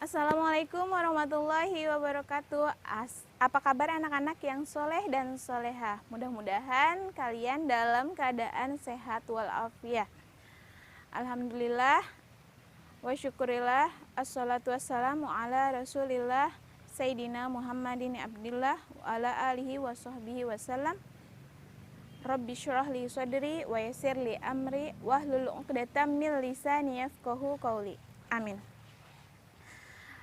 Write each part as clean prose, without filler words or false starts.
Assalamualaikum warahmatullahi wabarakatuh. Apa kabar anak-anak yang soleh dan solehah? Mudah-mudahan kalian dalam keadaan sehat walafiat. Alhamdulillah wa syukurillah. Assalatu wassalamu ala rasulillah Sayyidina Muhammadin abdillah wa ala alihi wa sahbihi wasallam. Rabbi syurah li sadri wa yassir li amri wahlul uqdatam min lisani yafqahu qawli. Amin.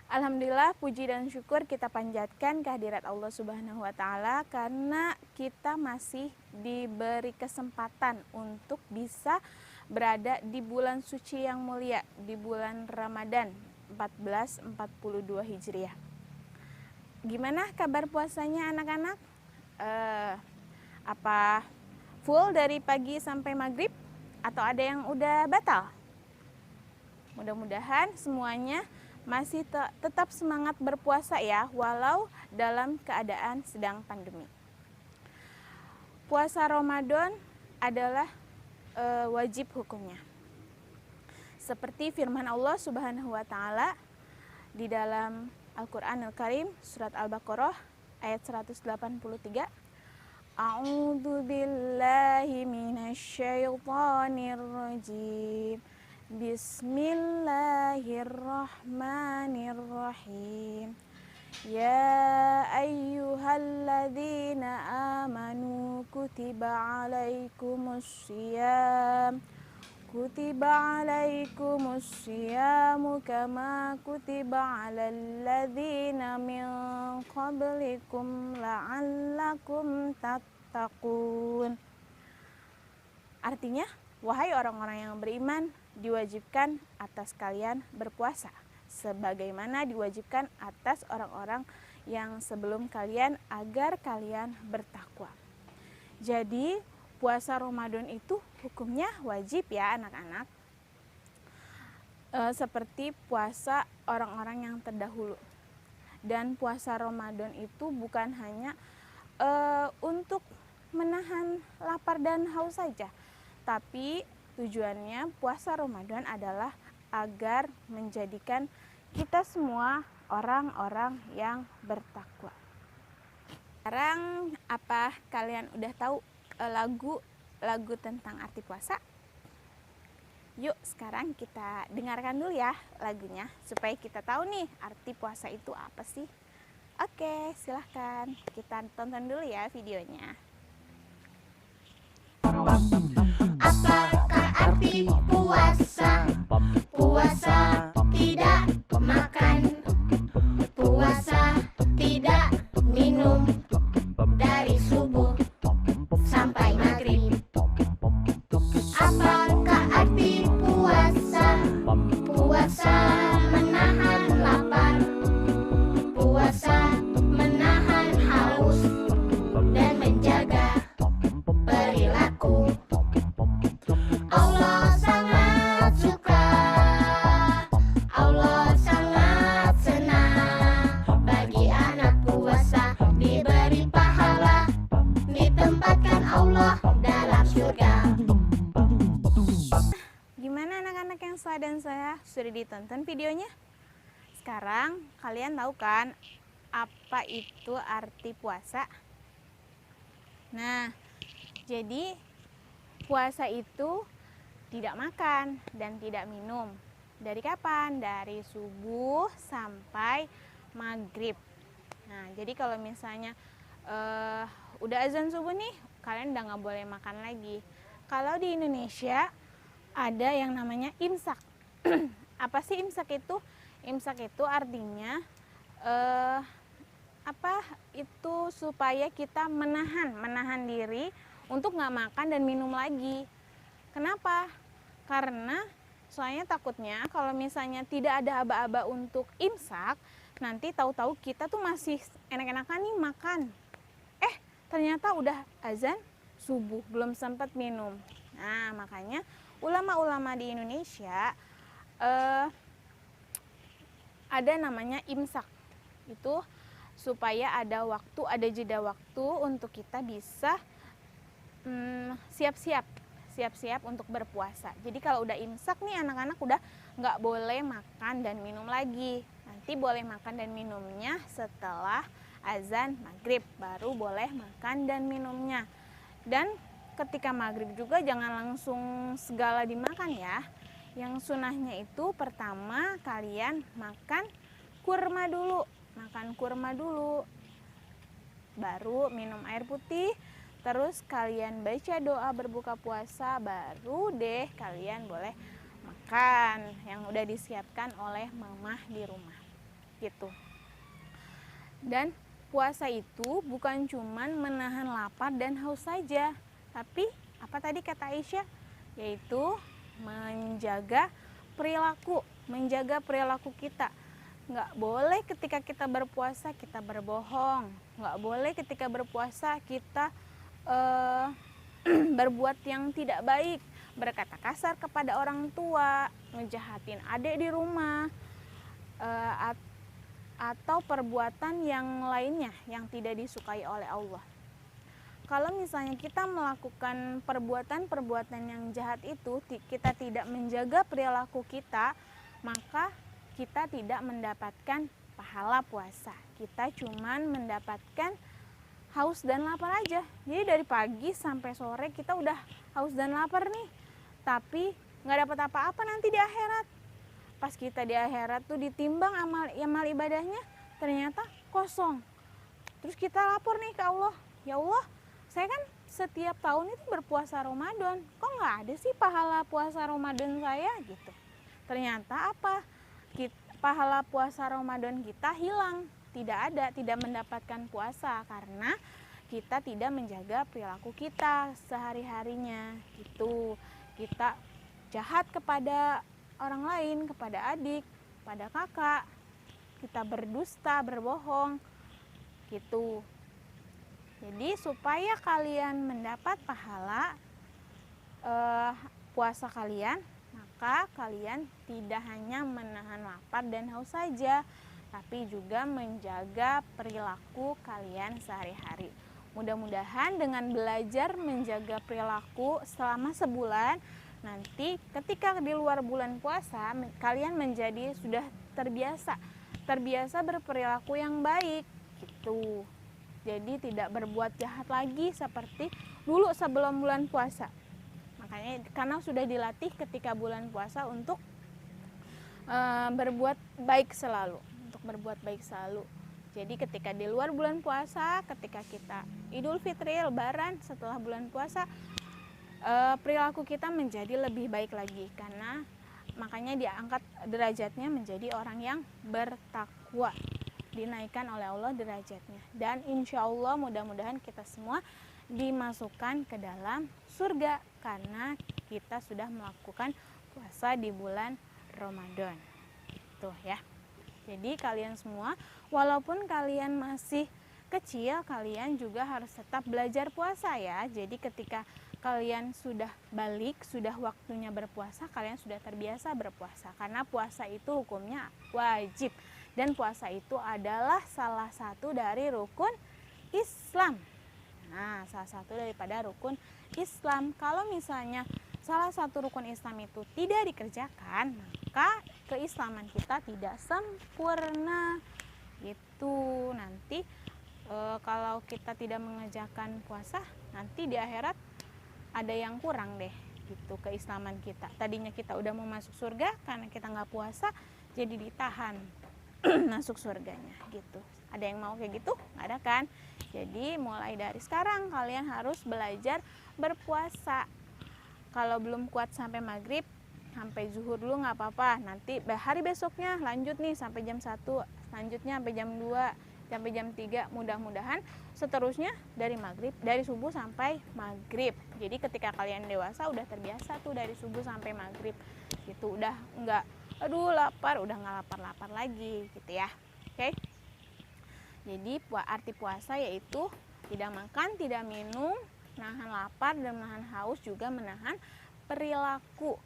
Alhamdulillah, puji dan syukur kita panjatkan kehadirat Allah Subhanahu wa Ta'ala karena kita masih diberi kesempatan untuk bisa berada di bulan suci yang mulia, di bulan Ramadan 1442 Hijriah. Gimana kabar puasanya anak-anak? Apa full dari pagi sampai maghrib? Atau ada yang udah batal? Mudah-mudahan semuanya masih tetap semangat berpuasa ya, walau dalam keadaan sedang pandemi. Puasa Ramadan adalah wajib hukumnya. Seperti firman Allah Subhanahu wa Ta'ala di dalam Al-Qur'anul Karim surat Al-Baqarah ayat 183. A'udzu billahi minasyaitonir rajim. Bismillahirrahmanirrahim. Ya ayyuhalladzina amanu kutiba alaikumussyam kama kutiba alal ladzina min qablikum la'allakum tattaqun. Artinya, wahai orang-orang yang beriman, diwajibkan atas kalian berpuasa sebagaimana diwajibkan atas orang-orang yang sebelum kalian agar kalian bertakwa. Jadi puasa Ramadan itu hukumnya wajib ya anak-anak. Seperti puasa orang-orang yang terdahulu. Dan puasa Ramadan itu bukan hanya untuk menahan lapar dan haus saja, tapi tujuannya puasa Ramadan adalah agar menjadikan kita semua orang-orang yang bertakwa. Sekarang apa kalian udah tahu lagu tentang arti puasa? Yuk sekarang kita dengarkan dulu ya lagunya supaya kita tahu nih arti puasa itu apa sih. Oke, silahkan kita tonton dulu ya videonya. Apakah arti puasa? Puasa tidak makan, puasa tidak minum dari subuh sampai maghrib. Apakah arti puasa? Puasa menahan lapar, puasa menahan haus dan menjaga perilaku. Allah sangat suka, Allah sangat senang bagi anak puasa diberi pahala, ditempatkan Allah dalam surga. Gimana anak-anak yang soleh dan solehah, sudah ditonton videonya? Sekarang kalian tahu kan apa itu arti puasa? Nah, jadi puasa itu tidak makan dan tidak minum. Dari kapan? Dari subuh sampai maghrib. Nah, jadi kalau misalnya udah azan subuh nih, kalian udah nggak boleh makan lagi. Kalau di Indonesia ada yang namanya imsak. Apa sih imsak itu? Imsak itu artinya itu supaya kita menahan diri untuk nggak makan dan minum lagi. Kenapa? Karena soalnya takutnya kalau misalnya tidak ada aba-aba untuk imsak, nanti tahu-tahu kita tuh masih enak-enakan nih makan. Ternyata udah azan subuh, belum sempat minum. Nah, makanya ulama-ulama di Indonesia ada namanya imsak. Itu supaya ada waktu, ada jeda waktu untuk kita bisa siap-siap untuk berpuasa. Jadi kalau udah imsak nih anak-anak udah nggak boleh makan dan minum lagi. Nanti boleh makan dan minumnya setelah azan maghrib, baru boleh makan dan minumnya. Dan ketika maghrib juga jangan langsung segala dimakan ya. Yang sunahnya itu pertama kalian makan kurma dulu, baru minum air putih, terus kalian baca doa berbuka puasa, baru deh kalian boleh makan yang udah disiapkan oleh mamah di rumah gitu. Dan puasa itu bukan cuman menahan lapar dan haus saja, tapi apa tadi kata Aisyah, yaitu menjaga perilaku kita. Nggak boleh ketika kita berpuasa kita berbohong, nggak boleh ketika berpuasa kita berbuat yang tidak baik, berkata kasar kepada orang tua, ngejahatin adik di rumah, atau perbuatan yang lainnya yang tidak disukai oleh Allah. Kalau misalnya kita melakukan perbuatan-perbuatan yang jahat itu, kita tidak menjaga perilaku kita, maka kita tidak mendapatkan pahala puasa. Kita cuman mendapatkan haus dan lapar aja. Jadi dari pagi sampai sore kita udah haus dan lapar nih, tapi nggak dapat apa-apa nanti di akhirat. Pas kita di akhirat tuh ditimbang amal ibadahnya, ternyata kosong. Terus kita lapor nih ke Allah, ya Allah, saya kan setiap tahun itu berpuasa Ramadan, kok nggak ada sih pahala puasa Ramadan saya gitu. Ternyata apa? Pahala puasa Ramadan kita hilang, tidak mendapatkan puasa karena kita tidak menjaga perilaku kita sehari-harinya gitu. Kita jahat kepada orang lain, kepada adik, pada kakak, kita berdusta, berbohong gitu. Jadi supaya kalian mendapat pahala puasa kalian, maka kalian tidak hanya menahan lapar dan haus saja, tapi juga menjaga perilaku kalian sehari-hari. Mudah-mudahan dengan belajar menjaga perilaku selama sebulan, nanti ketika di luar bulan puasa kalian menjadi sudah terbiasa berperilaku yang baik gitu. Jadi tidak berbuat jahat lagi seperti dulu sebelum bulan puasa. Makanya karena sudah dilatih ketika bulan puasa untuk berbuat baik selalu, Jadi ketika di luar bulan puasa, ketika kita Idul Fitri, Lebaran, setelah bulan puasa, perilaku kita menjadi lebih baik lagi, karena makanya diangkat derajatnya menjadi orang yang bertakwa, dinaikkan oleh Allah derajatnya. Dan insya Allah mudah-mudahan kita semua dimasukkan ke dalam surga karena kita sudah melakukan puasa di bulan Ramadan. Tuh ya. Jadi kalian semua, walaupun kalian masih kecil, kalian juga harus tetap belajar puasa ya. Jadi ketika kalian sudah balik, sudah waktunya berpuasa, kalian sudah terbiasa berpuasa. Karena puasa itu hukumnya wajib. Dan puasa itu adalah salah satu dari rukun Islam. Nah, salah satu daripada rukun Islam. Kalau misalnya salah satu rukun Islam itu tidak dikerjakan, maka keislaman kita tidak sempurna. Gitu. Nanti kalau kita tidak mengerjakan puasa, nanti di akhirat ada yang kurang deh gitu keislaman kita. Tadinya kita udah mau masuk surga, karena kita nggak puasa, jadi ditahan masuk surganya gitu. Ada yang mau kayak gitu? Nggak ada kan? Jadi mulai dari sekarang kalian harus belajar berpuasa. Kalau belum kuat sampai maghrib, sampai zuhur dulu nggak apa-apa. Nanti hari besoknya lanjut nih sampai jam 1, selanjutnya sampai jam 2, sampai jam 3. Mudah-mudahan seterusnya dari subuh sampai maghrib. Jadi ketika kalian dewasa udah terbiasa tuh dari subuh sampai maghrib gitu. Udah nggak aduh lapar, udah nggak lapar-lapar lagi gitu ya. Oke. Jadi arti puasa yaitu tidak makan, tidak minum, menahan lapar dan menahan haus, juga menahan perilaku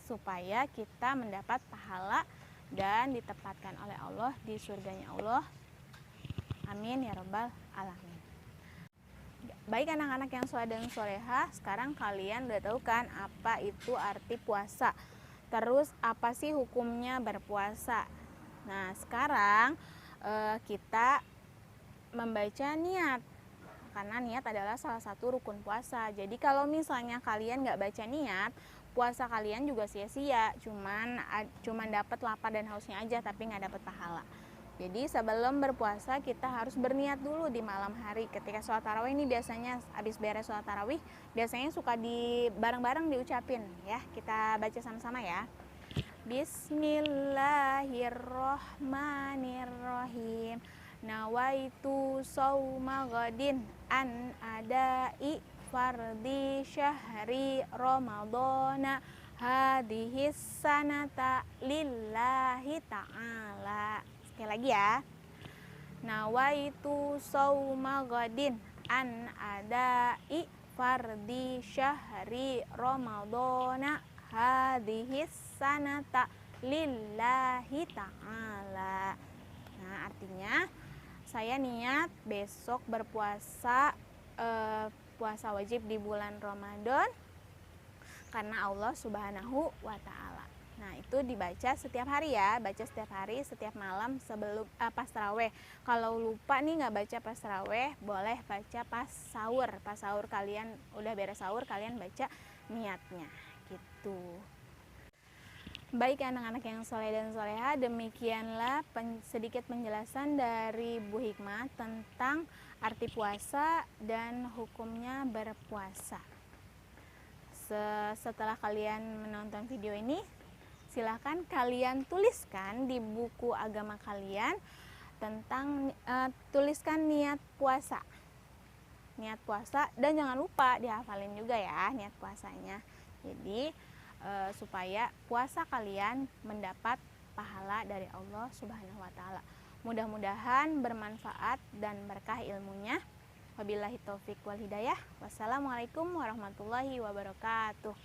supaya kita mendapat pahala dan ditempatkan oleh Allah di surganya Allah. Amin ya rabbal alamin. Baik anak-anak yang soleh dan soleha, sekarang kalian udah tahu kan apa itu arti puasa. Terus apa sih hukumnya berpuasa? Nah, sekarang kita membaca niat, karena niat adalah salah satu rukun puasa. Jadi kalau misalnya kalian nggak baca niat, puasa kalian juga sia-sia, cuman dapat lapar dan hausnya aja, tapi nggak dapat pahala. Jadi sebelum berpuasa kita harus berniat dulu di malam hari. Ketika sholat tarawih ini biasanya habis beres sholat tarawih, biasanya suka bareng-bareng diucapin ya. Kita baca sama-sama ya. Bismillahirrohmanirrohim. Nawaitu sauma ghadin an adai fardi syahri ramadana hadhis sanata lillahi ta'ala. Sekali lagi ya. Nawaitu sauma ghadin an adai fardi syahri ramadana hadhis sanata lillahi ta'ala. Nah, artinya saya niat besok berpuasa puasa wajib di bulan Ramadan karena Allah Subhanahu wa Ta'ala. Nah, itu dibaca setiap hari ya, baca setiap hari, setiap malam sebelum pas taraweh. Kalau lupa nih nggak baca pas taraweh, boleh baca pas sahur. Pas sahur kalian udah beres sahur, kalian baca niatnya gitu. Baik anak-anak yang soleh dan soleha, demikianlah sedikit penjelasan dari Bu Hikmah tentang arti puasa dan hukumnya berpuasa. Setelah kalian menonton video ini, silahkan kalian tuliskan di buku agama kalian tentang tuliskan niat puasa dan jangan lupa dihafalin juga ya niat puasanya. Jadi supaya puasa kalian mendapat pahala dari Allah Subhanahu wa Ta'ala. Mudah-mudahan bermanfaat dan berkah ilmunya. Wabillahi taufik wal hidayah. Wassalamualaikum warahmatullahi wabarakatuh.